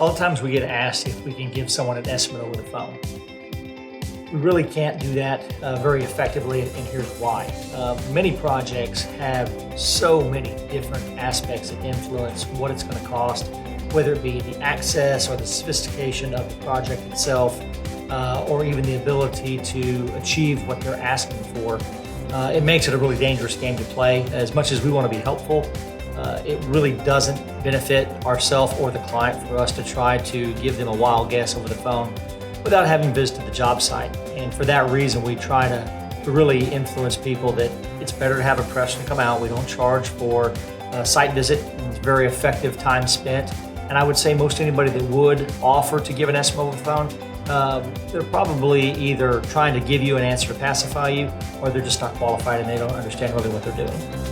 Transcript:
All the times we get asked if we can give someone an estimate over the phone. We really can't do that very effectively, and here's why. Many projects have so many different aspects that influence what it's going to cost, whether it be the access or the sophistication of the project itself, or even the ability to achieve what they're asking for. It makes it a really dangerous game to play. As much as we want to be helpful, it really doesn't benefit ourselves or the client for us to try to give them a wild guess over the phone without having visited the job site. And for that reason, we try to really influence people that it's better to have a professional come out. We don't charge for a site visit. It's very effective time spent. And I would say most anybody that would offer to give an estimate over the phone, they're probably either trying to give you an answer to pacify you, or they're just not qualified and they don't understand really what they're doing.